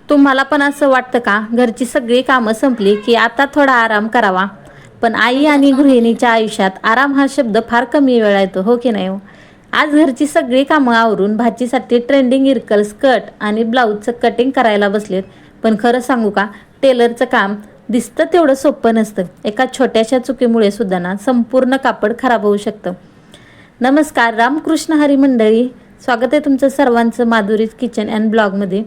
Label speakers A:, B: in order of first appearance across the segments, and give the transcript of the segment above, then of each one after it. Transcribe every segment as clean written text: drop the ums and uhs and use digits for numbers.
A: तुम्हाला पण असं वाटतं का घरची सगळी कामं संपली की आता थोडा आराम करावा? पण आई आणि गृहिणीच्या आयुष्यात आराम हा शब्द फार कमी वेळा येतो, हो की नाही हो? आज घरची सगळी कामं आवरून भाचीसाठी ट्रेंडिंग इरकल स्कर्ट आणि ब्लाऊजचं कटिंग करायला बसलेत. पण खरं सांगू का, टेलरचं काम दिसतं तेवढं सोपं नसतं. एका छोट्याशा चुकीमुळे सुद्धा ना संपूर्ण कापड खराब होऊ शकतं. नमस्कार, रामकृष्ण हरी मंडळी, स्वागत आहे तुमचं सर्वांचं माधुरीज किचन अँड ब्लॉगमध्ये.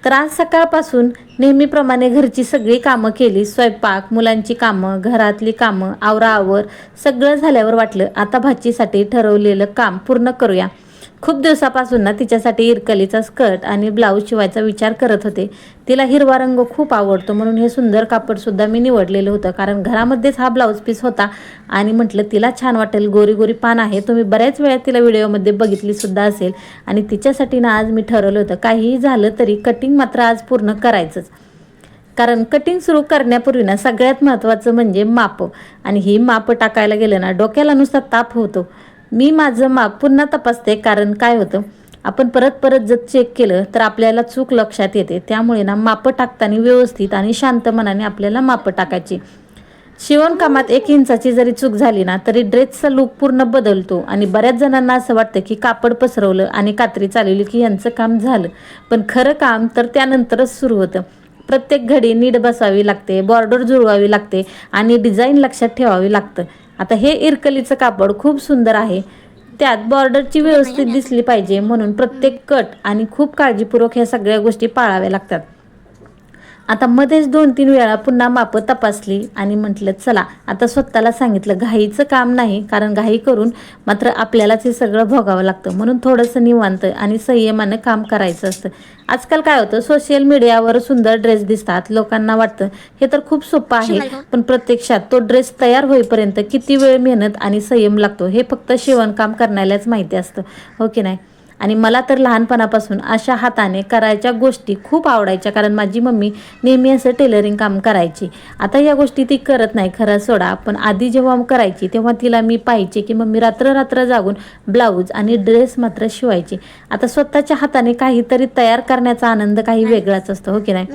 A: तर आज सकाळपासून नेहमीप्रमाणे घरची सगळी कामं केली. स्वयंपाक, मुलांची कामं, घरातली कामं, आवराआवर सगळं झाल्यावर वाटलं आता भाचीसाठी ठरवलेलं काम पूर्ण करूया. खूप दिवसापासून ना तिच्यासाठी इरकलीचा स्कर्ट आणि ब्लाऊज शिवायचा विचार करत होते. तिला हिरवा रंग खूप आवडतो, म्हणून हे सुंदर कापडसुद्धा मी निवडलेलं होतं, कारण घरामध्येच हा ब्लाऊज पीस होता आणि म्हटलं तिला छान वाटेल. गोरी गोरी पान आहे, तुम्ही बऱ्याच वेळा तिला व्हिडिओमध्ये बघितली सुद्धा असेल. आणि तिच्यासाठी ना आज मी ठरवलं होतं काहीही झालं तरी कटिंग मात्र आज पूर्ण करायचंच. कारण कटिंग सुरू करण्यापूर्वी ना सगळ्यात महत्त्वाचं म्हणजे माप. आणि ही माप टाकायला गेलं ना डोक्याला नुसता ताप होतो. मी माझं माप पुन्हा तपासते, कारण काय होतं, आपण परत परत जर चेक केलं तर आपल्याला चूक लक्षात येते. त्यामुळे ना माप टाकताना व्यवस्थित आणि शांत मनाने आपल्याला माप टाकायची. शिवणकामात 1 इंचाची जरी चूक झाली ना तरी ड्रेसचा लूक पूर्ण बदलतो. आणि बऱ्याच जणांना असं वाटतं की कापड पसरवलं आणि कात्री चालवली की यांचं काम झालं. पण खरं काम तर त्यानंतरच सुरू होतं. प्रत्येक घडी नीट बसावी लागते, बॉर्डर जुळवावी लागते आणि डिझाईन लक्षात ठेवावी लागतं. आता हे इरकलीचं कापड खूप सुंदर आहे, त्यात बॉर्डरची व्यवस्थित दिसली पाहिजे, म्हणून प्रत्येक कट आणि खूप काळजीपूर्वक ह्या सगळ्या गोष्टी पाळाव्या लागतात. आता मध्येच 2-3 वेळा पुन्हा मापं तपासली आणि म्हटलं चला आता स्वतःला सांगितलं घाईचं काम नाही, कारण घाई करून मात्र आपल्यालाच हे सगळं भोगावं लागतं. म्हणून थोडंसं निवांत आणि संयमानं काम करायचं असतं. आजकाल काय होतं, सोशल मीडियावर सुंदर ड्रेस दिसतात, लोकांना वाटतं हे तर खूप सोपं आहे, पण प्रत्यक्षात तो ड्रेस तयार होईपर्यंत किती वेळ मेहनत आणि संयम लागतो हे फक्त शिवणकाम करण्यालाच माहिती असतं, हो की नाही? आणि मला तर लहानपणापासून अशा हाताने करायच्या गोष्टी खूप आवडायच्या, कारण माझी मम्मी नेहमी असं टेलरिंग काम करायची. आता या गोष्टी ती करत नाही खरं सोडा, पण आधी जेव्हा करायची तेव्हा तिला मी पाहायचे की मम्मी रात्र रात्र जागून ब्लाऊज आणि ड्रेस मात्र शिवायची. आता स्वतःच्या हाताने काहीतरी तयार करण्याचा आनंद काही वेगळाच असतो, हो की नाही?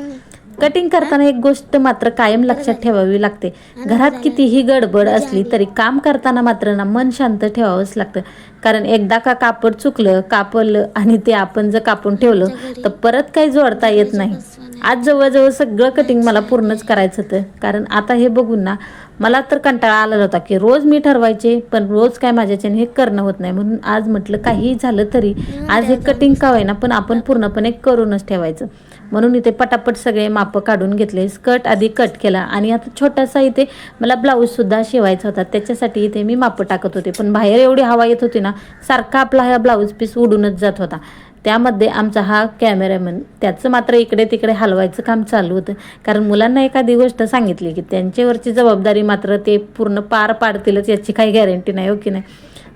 A: कटिंग करताना एक गोष्ट मात्र कायम लक्षात ठेवावी लागते. घरात कितीही गडबड असली तरी काम करताना मात्र ना मन शांत ठेवावंच लागतं. कारण एकदा का कापड चुकलं, कापलं आणि ते आपण जर कापून ठेवलं तर परत काही जोडता येत नाही. आज जवळजवळ सगळं कटिंग मला पूर्णच करायचं होतं, कारण आता हे बघून ना मला तर कंटाळा आलेला होता की रोज मी ठरवायचे, पण रोज काय माझ्याच्याने हे करणं होत नाही. म्हणून आज म्हटलं काही झालं तरी आज हे कटिंग का होईना पण आपण पूर्णपणे करूनच ठेवायचं. म्हणून इथे पटापट सगळे मापं काढून घेतले. स्कर्ट आधी कट केला आणि आता छोटासा इथे मला ब्लाऊजसुद्धा शिवायचा होता, त्याच्यासाठी इथे मी मापं टाकत होते. पण बाहेर एवढी हवा येत होती ना, सारखा आपला हा ब्लाऊज पीस उडूनच जात होता. त्यामध्ये आमचा हा कॅमेरामॅन, त्याचं मात्र इकडे तिकडे हलवायचं काम चालू होतं, कारण मुलांना एखादी गोष्ट सांगितली की त्यांच्यावरची जबाबदारी मात्र ते पूर्ण पार पाडतीलच याची काही गॅरंटी नाही, हो की नाही?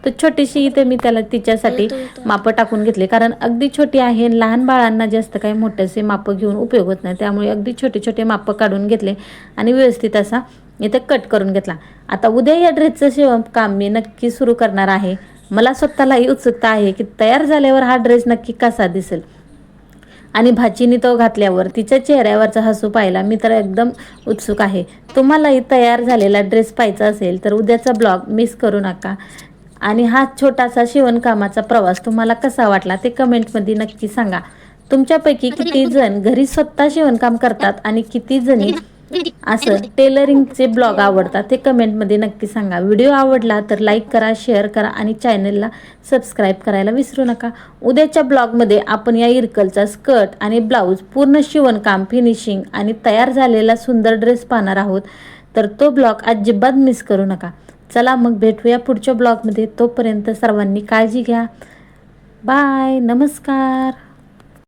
A: तर छोटीशी इथे मी त्याला तिच्यासाठी मापं टाकून घेतले, कारण अगदी छोटी आहे. लहान बाळांना जास्त काही मोठेसे मापं घेऊन उपयोग होत नाही, त्यामुळे अगदी छोटे छोटे मापं काढून घेतले आणि व्यवस्थित असा इथे कट करून घेतला. आता उद्या या ड्रेसचं शिवणकाम मी नक्की सुरू करणार आहे. मला स्वतःलाही उत्सुकता आहे की तयार झाल्यावर हा ड्रेस नक्की कसा दिसेल आणि भाचीने तो घातल्यावर तिच्या चेहऱ्यावरचा हसू पाहायला मी तर एकदम उत्सुक आहे. तुम्हालाही तयार झालेला ड्रेस पाहायचा असेल तर उद्याचा ब्लॉग मिस करू नका. आणि हा छोटासा शिवणकामाचा प्रवास तुम्हाला कसा वाटला ते कमेंटमध्ये नक्की सांगा. तुमच्यापैकी किती जण घरी स्वतः शिवणकाम करतात आणि किती जणी असं टेलरिंगचे ब्लॉग आवडतात ते कमेंटमध्ये नक्की सांगा. व्हिडिओ आवडला तर लाईक करा, शेअर करा आणि चॅनलला सबस्क्राईब करायला विसरू नका. उद्याच्या ब्लॉगमध्ये आपण या इरकलचा स्कर्ट आणि ब्लाऊज पूर्ण शिवणकाम, फिनिशिंग आणि तयार झालेला सुंदर ड्रेस पाहणार आहोत, तर तो ब्लॉग अजिबात मिस करू नका. चला मग भेटूया पुढच्या ब्लॉगमध्ये. तोपर्यंत सर्वांनी काळजी घ्या. बाय, नमस्कार.